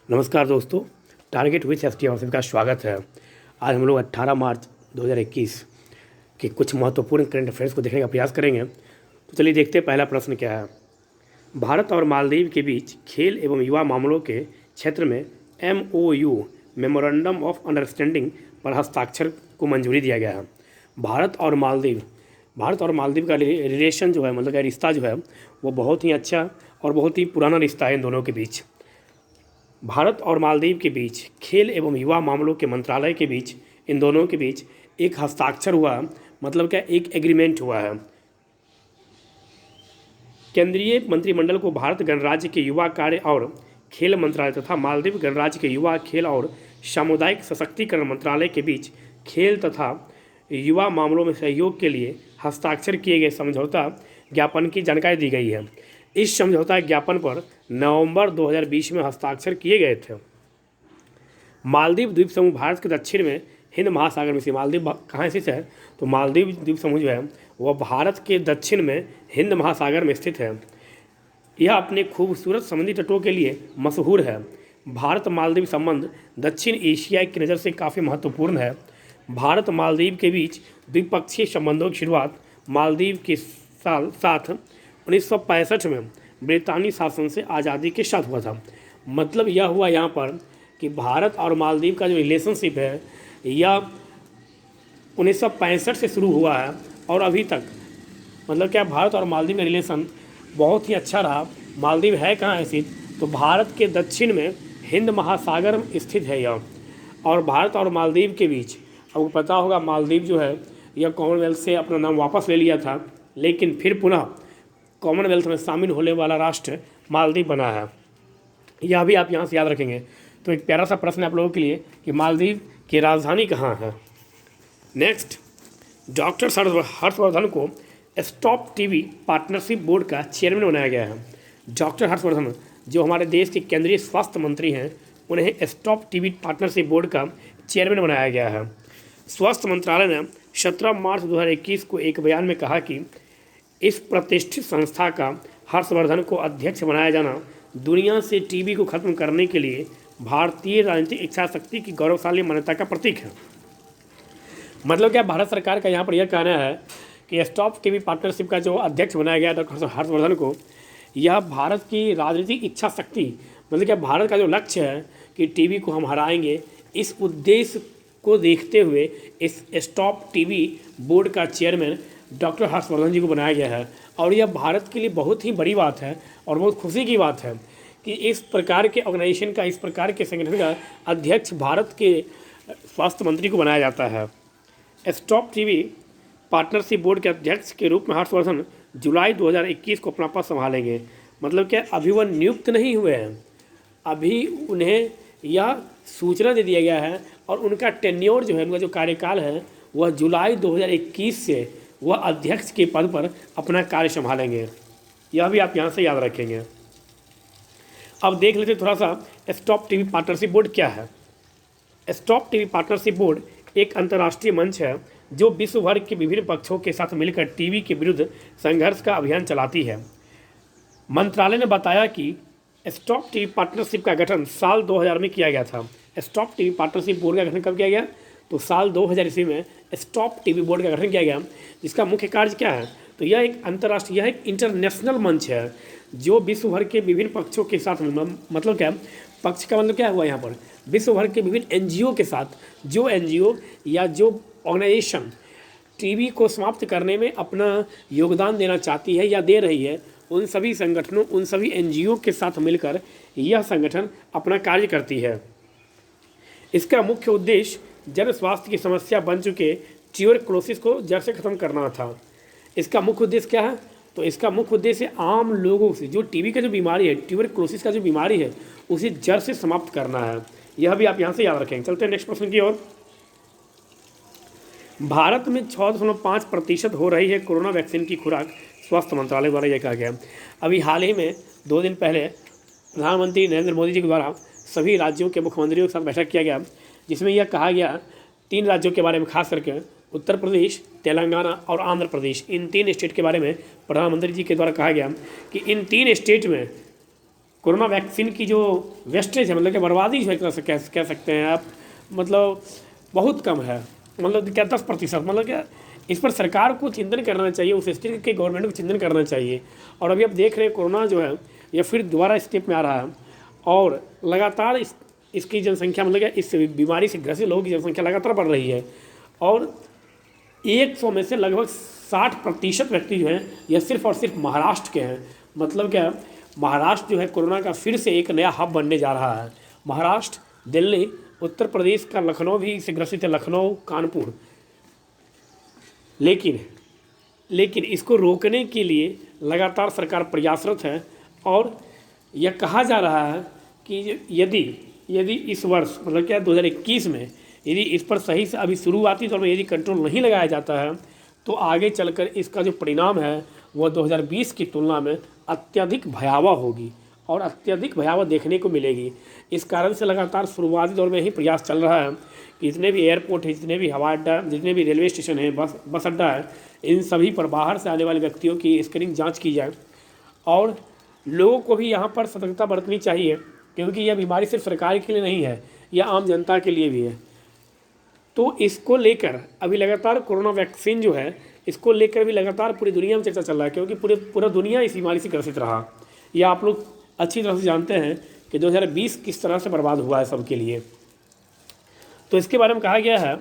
नमस्कार दोस्तों, target with FT आप सबका स्वागत है। आज हम लोग 18 मार्च 2021 के कुछ महत्वपूर्ण करंट अफेयर्स को देखने का प्रयास करेंगे। तो चलिए देखते हैं पहला प्रश्न क्या है। भारत और मालदीव के बीच खेल एवं युवा मामलों के क्षेत्र में MOU मेमोरेंडम ऑफ अंडरस्टैंडिंग पर हस्ताक्षर को मंजूरी दिया गया है। भारत और मालदीव का रिलेशन जो है, मतलब का रिश्ता जो है वो बहुत ही अच्छा और बहुत ही पुराना रिश्ता है इन दोनों के बीच। भारत और मालदीव के बीच खेल एवं युवा मामलों के मंत्रालय के बीच इन दोनों के बीच एक हस्ताक्षर हुआ, मतलब क्या एक एग्रीमेंट हुआ है। केंद्रीय मंत्रिमंडल को भारत गणराज्य के युवा कार्य और खेल मंत्रालय तथा मालदीव गणराज्य के युवा खेल और सामुदायिक सशक्तिकरण मंत्रालय के बीच खेल तथा युवा मामलों में सहयोग के लिए हस्ताक्षर किए गए समझौता ज्ञापन की जानकारी दी गई है। इस समझौता ज्ञापन पर नवंबर 2020 में हस्ताक्षर किए गए थे। मालदीव द्वीप समूह भारत के दक्षिण में हिंद महासागर में स्थित। मालदीव कहाँ स्थित है? तो मालदीव द्वीप समूह जो है वह भारत के दक्षिण में हिंद महासागर में स्थित है। यह अपने खूबसूरत समुद्री तटों के लिए मशहूर है। भारत मालदीव संबंध दक्षिण एशिया की नज़र से काफ़ी महत्वपूर्ण है। भारत मालदीव के बीच द्विपक्षीय संबंधों की शुरुआत मालदीव के साथ 1965 में ब्रितानी शासन से आज़ादी के साथ हुआ था। मतलब यह हुआ यहाँ पर कि भारत और मालदीव का जो रिलेशनशिप है यह 1965 से शुरू हुआ है और अभी तक, मतलब क्या, भारत और मालदीव का रिलेशन बहुत ही अच्छा रहा। मालदीव है कहाँ स्थित? तो भारत के दक्षिण में हिंद महासागर में स्थित है यह। और भारत और मालदीव के बीच, आपको पता होगा मालदीव जो है यह कॉमनवेल्थ से अपना नाम वापस ले लिया था, लेकिन फिर पुनः कॉमनवेल्थ में शामिल होने वाला राष्ट्र मालदीव बना है। यह भी आप यहाँ से याद रखेंगे। तो एक प्यारा सा प्रश्न है आप लोगों के लिए कि मालदीव की राजधानी कहाँ है। नेक्स्ट, डॉक्टर हर्षवर्धन को स्टॉप टीबी पार्टनरशिप बोर्ड का चेयरमैन बनाया गया है। डॉक्टर हर्षवर्धन जो हमारे देश के केंद्रीय स्वास्थ्य मंत्री हैं, उन्हें स्टॉप टीबी पार्टनरशिप बोर्ड का चेयरमैन बनाया गया है। स्वास्थ्य मंत्रालय ने 17 मार्च 2021 को एक बयान में कहा कि इस प्रतिष्ठित संस्था का हर्षवर्धन को अध्यक्ष बनाया जाना दुनिया से टीबी को खत्म करने के लिए भारतीय राजनीतिक इच्छा शक्ति की गौरवशाली मान्यता का प्रतीक है। मतलब क्या, भारत सरकार का यहाँ पर यह कहना है कि स्टॉप टीबी पार्टनरशिप का जो अध्यक्ष बनाया गया डॉक्टर हर्षवर्धन को, यह भारत की राजनीतिक इच्छा शक्ति, मतलब क्या भारत का जो लक्ष्य है कि टीबी को हम हराएंगे, इस उद्देश्य को देखते हुए इस स्टॉप टीबी बोर्ड का चेयरमैन डॉक्टर हर्षवर्धन जी को बनाया गया है। और यह भारत के लिए बहुत ही बड़ी बात है और बहुत खुशी की बात है कि इस प्रकार के ऑर्गेनाइजेशन का, इस प्रकार के संगठन का अध्यक्ष भारत के स्वास्थ्य मंत्री को बनाया जाता है। स्टॉप टीबी पार्टनरशिप बोर्ड के अध्यक्ष के रूप में हर्षवर्धन जुलाई 2021 को अपना पद संभालेंगे। मतलब क्या, अभी वह नियुक्त नहीं हुए हैं, अभी उन्हें यह सूचना दे दिया गया है और उनका टेन्योर जो है, उनका जो कार्यकाल है वह जुलाई 2021 से वह अध्यक्ष के पद पर अपना कार्य संभालेंगे। यह भी आप यहाँ से याद रखेंगे। अब देख लेते थोड़ा सा स्टॉप टीबी पार्टनरशिप बोर्ड क्या है। स्टॉप टीबी पार्टनरशिप बोर्ड एक अंतर्राष्ट्रीय मंच है जो विश्व भर के विभिन्न पक्षों के साथ मिलकर टीबी के विरुद्ध संघर्ष का अभियान चलाती है। मंत्रालय ने बताया कि स्टॉप टीबी पार्टनरशिप का गठन साल 2000 में किया गया था। स्टॉप टीबी पार्टनरशिप बोर्ड का गठन कब किया गया? तो साल 2000 ईस्वी में स्टॉप टीबी बोर्ड का गठन किया गया, जिसका मुख्य कार्य क्या है? तो यह एक अंतर्राष्ट्रीय, यह एक इंटरनेशनल मंच है जो विश्व भर के विभिन्न पक्षों के साथ, मतलब क्या, पक्ष का मतलब क्या हुआ यहाँ पर? विश्व भर के विभिन्न एनजीओ के साथ, जो एनजीओ या जो ऑर्गेनाइजेशन टीबी को समाप्त करने में अपना योगदान देना चाहती है या दे रही है, उन सभी संगठनों, उन सभी एनजीओ के साथ मिलकर यह संगठन अपना कार्य करती है। इसका मुख्य उद्देश्य जन स्वास्थ्य की समस्या बन चुके ट्यूबरकुलोसिस को जड़ से खत्म करना था। इसका मुख्य उद्देश्य क्या है? तो इसका मुख्य उद्देश्य आम लोगों से जो टीबी का जो बीमारी है, ट्यूबरकुलोसिस का जो बीमारी है, उसे जड़ से समाप्त करना है। यह भी आप यहाँ से याद रखेंगे। चलते हैं नेक्स्ट प्रश्न की ओर। भारत में 6.5% हो रही है कोरोना वैक्सीन की खुराक, स्वास्थ्य मंत्रालय द्वारा यह कहा गया। अभी हाल ही में 2 दिन पहले प्रधानमंत्री नरेंद्र मोदी जी के द्वारा सभी राज्यों के मुख्यमंत्रियों के साथ बैठक किया गया, जिसमें यह कहा गया 3 राज्यों के बारे में, खास करके उत्तर प्रदेश, तेलंगाना और आंध्र प्रदेश, इन 3 स्टेट के बारे में प्रधानमंत्री जी के द्वारा कहा गया कि इन 3 स्टेट में कोरोना वैक्सीन की जो वेस्टेज है, मतलब कि बर्बादी जो है, एक तरह से कह सकते हैं आप, मतलब बहुत कम है, मतलब क्या 10%, मतलब क्या इस पर सरकार को चिंतन करना चाहिए, उस स्टेट के गवर्नमेंट को चिंतन करना चाहिए। और अभी आप देख रहे हैं कोरोना जो है ये फिर दोबारा स्टेप में आ रहा है, और लगातार इसकी जनसंख्या, मतलब क्या इस बीमारी से ग्रसित लोगों की जनसंख्या लगातार बढ़ रही है, और 100 में से लगभग 60% व्यक्ति जो हैं यह सिर्फ और सिर्फ महाराष्ट्र के हैं। मतलब क्या, महाराष्ट्र जो है कोरोना का फिर से एक नया हब बनने जा रहा है। महाराष्ट्र, दिल्ली, उत्तर प्रदेश का लखनऊ भी इससे ग्रसित है, लखनऊ, कानपुर। लेकिन इसको रोकने के लिए लगातार सरकार प्रयासरत है, और यह कहा जा रहा है कि यदि इस वर्ष, मतलब क्या 2021 में यदि इस पर सही से अभी शुरुआती तौर पर यदि कंट्रोल नहीं लगाया जाता है, तो आगे चलकर इसका जो परिणाम है वह 2020 की तुलना में अत्यधिक भयावह होगी, और अत्यधिक भयावह देखने को मिलेगी। इस कारण से लगातार शुरुआती दौर में ही प्रयास चल रहा है कि जितने भी एयरपोर्ट है, जितने भी हवाई अड्डा, जितने भी रेलवे स्टेशन है, बस अड्डा है, इन सभी पर बाहर से आने वाले व्यक्तियों की स्क्रीनिंग जाँच की जाए। और लोगों को भी यहाँ पर सतर्कता बरतनी चाहिए, क्योंकि यह बीमारी सिर्फ सरकार के लिए नहीं है, यह आम जनता के लिए भी है। तो इसको लेकर अभी लगातार कोरोना वैक्सीन जो है, इसको लेकर भी लगातार पूरी दुनिया में चर्चा चल रहा है, क्योंकि पूरा दुनिया इस बीमारी से ग्रसित रहा। यह आप लोग अच्छी तरह से जानते हैं कि 2020 किस तरह से बर्बाद हुआ है सबके लिए। तो इसके बारे में कहा गया है,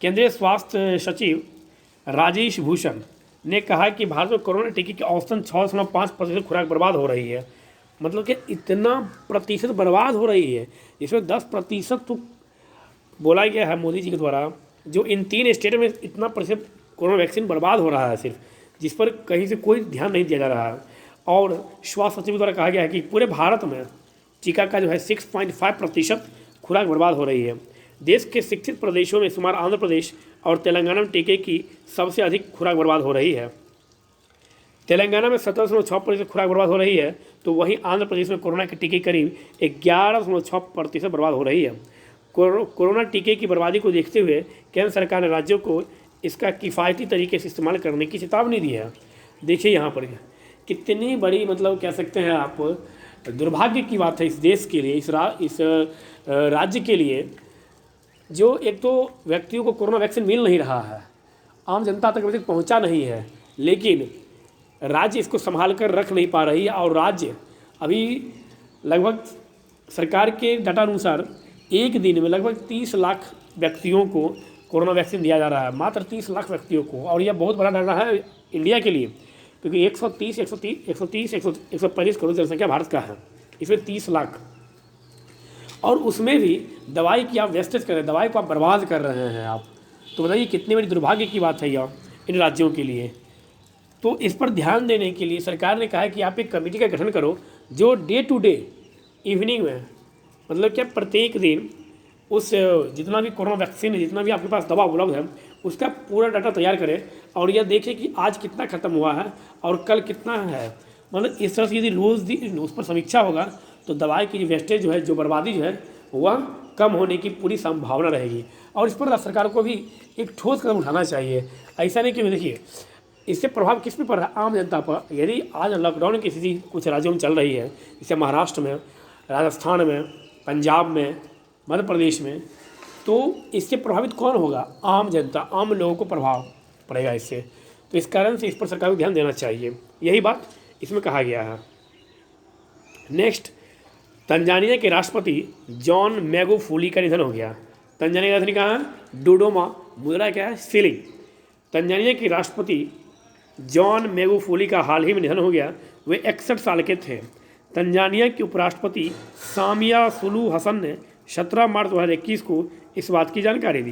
केंद्रीय स्वास्थ्य सचिव राजेश भूषण ने कहा कि भारत में कोरोना टीके की औसतन 6.5% खुराक बर्बाद हो रही है। मतलब कि इतना प्रतिशत बर्बाद हो रही है, इसमें 10% तो बोला गया है मोदी जी के द्वारा, जो इन 3 स्टेट में इतना प्रतिशत कोरोना वैक्सीन बर्बाद हो रहा है सिर्फ, जिस पर कहीं से कोई ध्यान नहीं दिया जा रहा है। और स्वास्थ्य सचिव द्वारा कहा गया है कि पूरे भारत में टीका का जो है 6.5% खुराक बर्बाद हो रही है। देश के शिक्षित प्रदेशों में शुमार आंध्र प्रदेश और तेलंगाना में टीके की सबसे अधिक खुराक बर्बाद हो रही है। तेलंगाना में 17.6% खुराक बर्बाद हो रही है, तो वहीं आंध्र प्रदेश में कोरोना के टीके करीब 11.6% बर्बाद हो रही है। कोरोना टीके की बर्बादी को देखते हुए केंद्र सरकार ने राज्यों को इसका किफ़ायती तरीके से इस्तेमाल करने की चेतावनी दी है। देखिए यहाँ पर कितनी बड़ी, मतलब कह सकते हैं आप, दुर्भाग्य की बात है इस देश के लिए, इस राज्य के लिए, जो एक तो व्यक्तियों को कोरोना वैक्सीन मिल नहीं रहा है, आम जनता तक अभी तक पहुँचा नहीं है, लेकिन राज्य इसको संभाल कर रख नहीं पा रही है। और राज्य अभी लगभग सरकार के डाटा अनुसार एक दिन में लगभग 30 लाख व्यक्तियों को कोरोना वैक्सीन दिया जा रहा है, मात्र 30 लाख व्यक्तियों को। और यह बहुत बड़ा डाटा है इंडिया के लिए, क्योंकि 130-140 करोड़ जनसंख्या भारत का है, इसमें 30 लाख, और उसमें भी दवाई की आप वेस्टेज कर रहे हैं, दवाई को आप बर्बाद कर रहे हैं आप। तो बताइए कितनी बड़ी दुर्भाग्य की बात है यह इन राज्यों के लिए। तो इस पर ध्यान देने के लिए सरकार ने कहा है कि आप एक कमेटी का गठन करो, जो डे टू डे इवनिंग में, मतलब क्या प्रत्येक दिन उस जितना भी कोरोना वैक्सीन है, जितना भी आपके पास दवा उपलब्ध है, उसका पूरा डाटा तैयार करें, और यह देखें कि आज कितना ख़त्म हुआ है और कल कितना है। मतलब इस तरह से यदि रोज़ उस पर समीक्षा होगा, तो दवाई की जो वेस्टेज जो है, जो बर्बादी जो है, वह कम होने की पूरी संभावना रहेगी। और इस पर सरकार को भी एक ठोस कदम उठाना चाहिए। ऐसा नहीं कि देखिए इससे प्रभाव किस पे पड़ रहा है, आम जनता पर। यदि आज लॉकडाउन की स्थिति कुछ राज्यों में चल रही है, जैसे महाराष्ट्र में, राजस्थान में, पंजाब में, मध्य प्रदेश में, तो इससे प्रभावित कौन होगा? आम जनता, आम लोगों को प्रभाव पड़ेगा इससे। तो इस कारण से इस पर सरकार को ध्यान देना चाहिए, यही बात इसमें कहा गया है। नेक्स्ट, तंजानिया के राष्ट्रपति जॉन मैगुफूली का निधन हो गया। तंजानिया की राजधानी कहाँ है? डोडोमा, मुद्रा क्या है? शिलिंग। तंजानिया के राष्ट्रपति जॉन मैगुफूली का हाल ही में निधन हो गया। वे 61 साल के थे। तंजानिया के उपराष्ट्रपति सामिया सुलू हसन ने 17 मार्च 2021 को इस बात की जानकारी दी।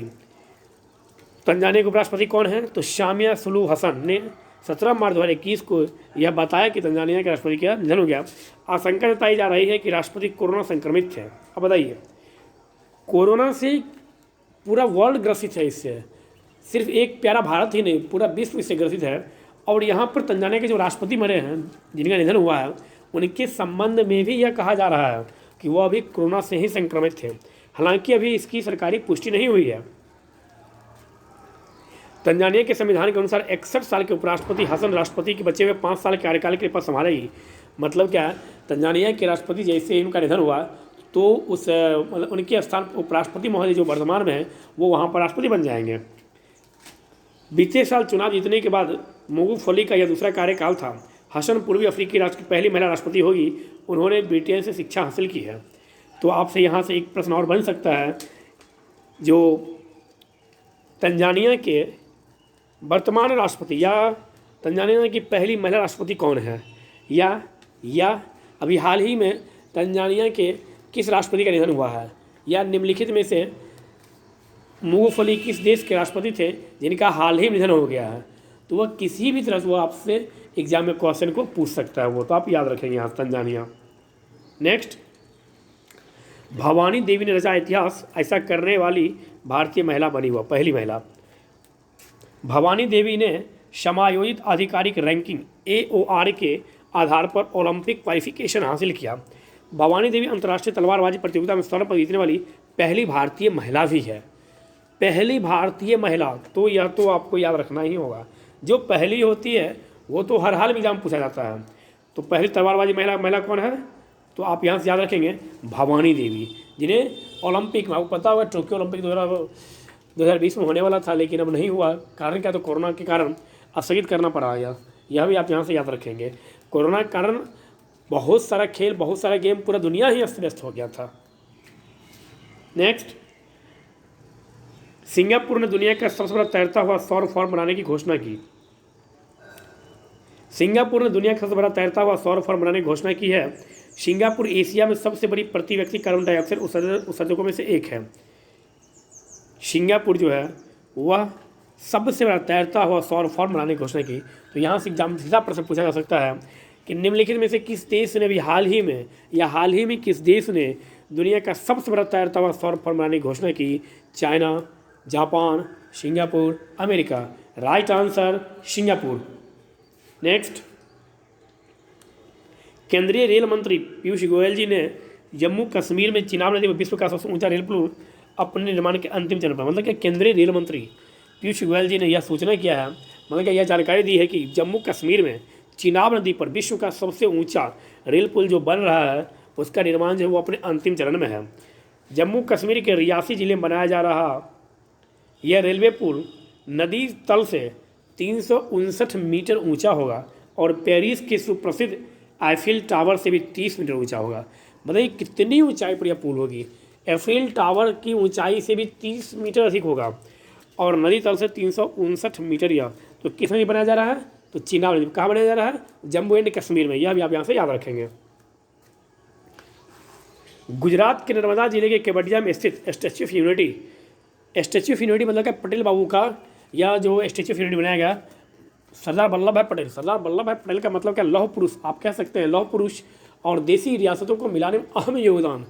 तंजानिया के उपराष्ट्रपति कौन है? तो सामिया सुलू हसन ने 17 मार्च 2021 को यह बताया कि तंजानिया के राष्ट्रपति का निधन हो गया। आशंका जताई जा रही है कि राष्ट्रपति कोरोना संक्रमित थे। अब बताइए, कोरोना से पूरा वर्ल्ड ग्रसित है, इससे सिर्फ एक प्यारा भारत ही नहीं, पूरा विश्व इससे ग्रसित है। और यहाँ पर तंजानिया के जो राष्ट्रपति मरे हैं, जिनका निधन हुआ है, उनके संबंध में भी यह कहा जा रहा है कि वह अभी कोरोना से ही संक्रमित थे। हालांकि अभी इसकी सरकारी पुष्टि नहीं हुई है। तंजानिया के संविधान के अनुसार 61 साल के उपराष्ट्रपति हसन राष्ट्रपति के बचे हुए 5 साल के कार्यकाल के पद संभालेगी। मतलब क्या है, तंजानिया के राष्ट्रपति जैसे इनका निधन हुआ तो उस मतलब उनके स्थान उपराष्ट्रपति महोदय जो वर्तमान में है वो वहाँ पर राष्ट्रपति बन जाएंगे। बीते साल चुनाव जीतने के बाद मगुफली का यह दूसरा कार्यकाल था। हसन पूर्वी अफ्रीकी राष्ट्र की पहली महिला राष्ट्रपति होगी। उन्होंने ब्रिटेन से शिक्षा हासिल की है। तो आपसे यहाँ से एक प्रश्न और बन सकता है, जो तंजानिया के वर्तमान राष्ट्रपति या तंजानिया की पहली महिला राष्ट्रपति कौन है, या अभी हाल ही में तंजानिया के किस राष्ट्रपति का निधन हुआ है, या निम्नलिखित में से मगुफली किस देश के राष्ट्रपति थे जिनका हाल ही में निधन हो गया है। तो वह किसी भी तरह से वो आपसे एग्जाम में क्वेश्चन को पूछ सकता है, वो तो आप याद रखेंगे यहाँ तंजानिया। नेक्स्ट, भवानी देवी ने रचा इतिहास, ऐसा करने वाली भारतीय महिला बनी हुआ पहली महिला। भवानी देवी ने समायोजित आधिकारिक रैंकिंग AOR के आधार पर ओलंपिक क्वालिफिकेशन हासिल किया। भवानी देवी अंतर्राष्ट्रीय तलवारबाजी प्रतियोगिता में स्वर्ण पदक जीतने वाली पहली भारतीय महिला भी है। पहली भारतीय महिला, तो यह तो आपको याद रखना ही होगा। जो पहली होती है वो तो हर हाल में एग्जाम पूछा जाता है। तो पहली तलवारबाजी महिला कौन है, तो आप यहाँ से याद रखेंगे भवानी देवी, जिन्हें ओलंपिक में आपको पता होगा टोक्यो ओलंपिक 2020 में होने वाला था, लेकिन अब नहीं हुआ। कारण क्या, तो कोरोना के कारण स्थगित करना पड़ा। यह भी आप यहाँ से याद रखेंगे। कोरोना के कारण बहुत सारा खेल, बहुत सारा गेम, पूरा दुनिया ही अस्त व्यस्त हो गया था। नेक्स्ट, सिंगापुर ने दुनिया का सबसे बड़ा तैरता हुआ सौर फॉर्म बनाने की घोषणा की। सिंगापुर ने दुनिया का सबसे बड़ा तैरता हुआ सौर फॉर्म बनाने की घोषणा की है। सिंगापुर एशिया में सबसे बड़ी प्रति व्यक्ति कार्बन डाइऑक्साइड उत्सर्जकों में से एक है। सिंगापुर जो है वह सबसे बड़ा तैरता हुआ सौर फॉर्म बनाने की घोषणा की। तो यहाँ से एग्जाम सीधा प्रश्न पूछा जा सकता है कि निम्नलिखित में से किस देश ने भी हाल ही में किस देश ने दुनिया का सबसे बड़ा तैरता हुआ सौर फॉर्म बनाने की घोषणा की। China, Japan, Singapore, America. Right answer Singapore. Next, केंद्रीय रेल मंत्री पीयूष गोयल जी ने जम्मू कश्मीर में चिनाब नदी पर विश्व का सबसे ऊंचा रेल पुल अपने निर्माण के अंतिम चरण पर, मतलब कि केंद्रीय रेल मंत्री पीयूष गोयल जी ने यह सूचना किया है, मतलब कि यह जानकारी दी है कि जम्मू कश्मीर में चिनाब नदी पर विश्व का सबसे ऊंचा रेल पुल जो बन रहा है उसका निर्माण जो है वो अपने अंतिम चरण में है। जम्मू कश्मीर के रियासी जिले में बनाया जा रहा यह रेलवे पुल नदी तल से 359 मीटर ऊंचा होगा और पेरिस के सुप्रसिद्ध आईफिल टावर से भी 30 मीटर ऊंचा होगा। बताइए कितनी ऊंचाई पर यह पुल होगी। आईफिल टावर की ऊंचाई से भी 30 मीटर अधिक होगा और नदी तल से 359 मीटर। यह तो किस नदी बनाया जा रहा है, तो चिनाब नदी। कहाँ बनाया जा रहा है, जम्मू एंड कश्मीर में। यह भी आप यहाँ से याद रखेंगे। गुजरात के नर्मदा जिले के केवडिया में स्थित statue of unity, statue of unity मतलब क्या, पटेल बाबू का यह जो स्टैच्यू ऑफ यूनिटी बनाया गया सरदार वल्लभ भाई पटेल। सरदार वल्लभ भाई पटेल का मतलब क्या, लौह पुरुष आप कह सकते हैं। लौह पुरुष और देसी रियासतों को मिलाने में अहम योगदान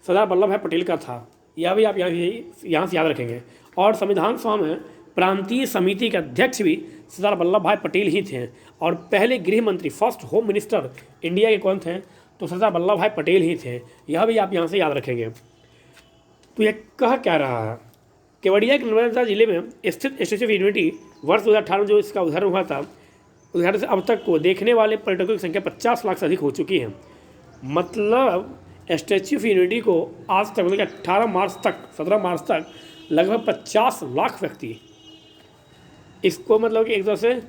सरदार वल्लभ भाई पटेल का था। यह भी आप यहाँ से याद रखेंगे। और संविधान सभा में प्रांतीय समिति के अध्यक्ष भी सरदार वल्लभ भाई पटेल ही थे। और पहले गृह मंत्री, फर्स्ट होम मिनिस्टर इंडिया के कौन थे, तो सरदार वल्लभ भाई पटेल ही थे। यह भी आप यहाँ से याद रखेंगे। तो यह कह क्या रहा है, केवडिया के नर्मदा जिले में स्थित स्टैच्यू ऑफ यूनिटी वर्ष 2018 में जो इसका उद्घाटन हुआ था, उद्घाटन से अब तक को देखने वाले पर्यटकों की संख्या 50 लाख से अधिक हो चुकी है। मतलब स्टैच्यू ऑफ यूनिटी को आज तक, मतलब 17 मार्च तक लगभग 50 लाख व्यक्ति इसको मतलब कि एक तरह से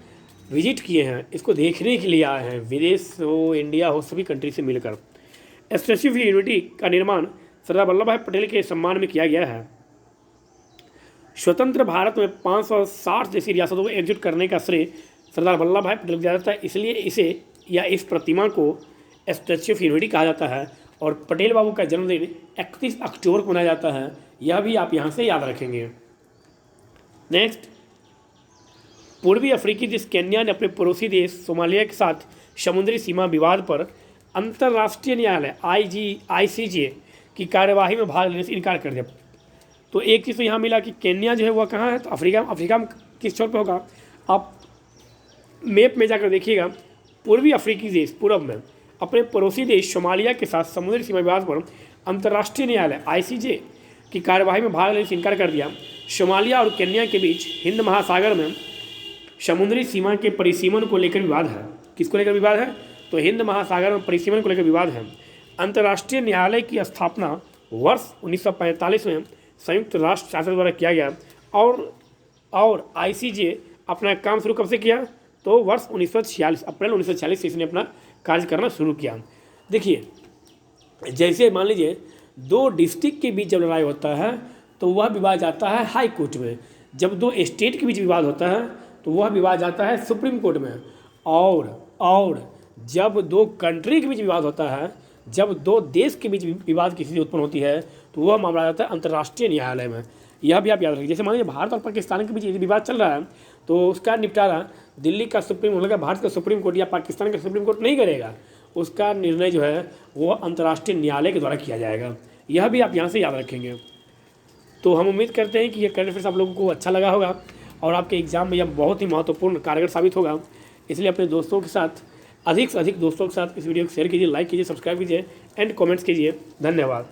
विजिट किए हैं, इसको देखने के लिए आए हैं। विदेश हो, इंडिया हो, सभी कंट्री से मिलकर। स्टैच्यू ऑफ यूनिटी का निर्माण सरदार वल्लभ भाई पटेल के सम्मान में किया गया है। स्वतंत्र भारत में 560 जैसी रियासतों को एकजुट करने का श्रेय सरदार वल्लभ भाई पटेल को दिया जाता है। इसलिए इसे या इस प्रतिमा को स्टैच्यू ऑफ यूनिटी कहा जाता है। और पटेल बाबू का जन्मदिन 31 अक्टूबर को मनाया जाता है। यह भी आप यहाँ से याद रखेंगे। नेक्स्ट, पूर्वी अफ्रीकी देश केन्या ने अपने पड़ोसी देश सोमालिया के साथ समुद्री सीमा विवाद पर अंतर्राष्ट्रीय न्यायालय ICJ की कार्यवाही में भाग लेने से इनकार कर दिया। तो एक चीज़ तो यहाँ मिला कि केन्या जो है वह कहाँ है, तो अफ्रीका में किस छोर पे होगा। आप मैप में जाकर देखिएगा, पूर्वी अफ्रीकी देश पूर्व में अपने पड़ोसी देश सोमालिया के साथ समुद्री सीमा विवाद पर अंतर्राष्ट्रीय न्यायालय ICJ की कार्यवाही में भाग लेने से इनकार कर दिया। सोमालिया और केन्या के बीच हिंद महासागर में समुद्री सीमा के परिसीमन को लेकर विवाद है। किसको लेकर विवाद है, तो हिंद महासागर में परिसीमन को लेकर विवाद है। अंतर्राष्ट्रीय न्यायालय की स्थापना वर्ष 1945 में संयुक्त राष्ट्र शासन द्वारा किया गया और ICJ अपना काम शुरू कब से किया, तो वर्ष 1946 अप्रैल 1946 से इसने अपना कार्य करना शुरू किया। देखिए, जैसे मान लीजिए दो डिस्ट्रिक्ट के बीच जब लड़ाई होता है तो वह विवाद जाता है हाई कोर्ट में, जब दो स्टेट के बीच विवाद होता है तो वह विवाद जाता है सुप्रीम कोर्ट में, और जब दो कंट्री के बीच विवाद होता है, जब दो देश के बीच विवाद की स्थिति उत्पन्न होती है तो वह मामला जाता है अंतर्राष्ट्रीय न्यायालय में। यह भी आप याद रखिए। जैसे मान लीजिए भारत और पाकिस्तान के बीच विवाद चल रहा है तो उसका निपटारा दिल्ली का सुप्रीम कोर्ट, भारत का सुप्रीम कोर्ट या पाकिस्तान का सुप्रीम कोर्ट नहीं करेगा, उसका निर्णय जो है वो अंतर्राष्ट्रीय न्यायालय के द्वारा किया जाएगा। यह भी आप यहाँ से याद रखेंगे। तो हम उम्मीद करते हैं कि ये करंट अफेयर्स आप लोगों को अच्छा लगा होगा और आपके एग्जाम में यह बहुत ही महत्वपूर्ण कारगर साबित होगा। इसलिए अपने दोस्तों के साथ, अधिक से अधिक दोस्तों के साथ इस वीडियो को शेयर कीजिए, लाइक कीजिए, सब्सक्राइब कीजिए एंड कमेंट्स कीजिए। धन्यवाद।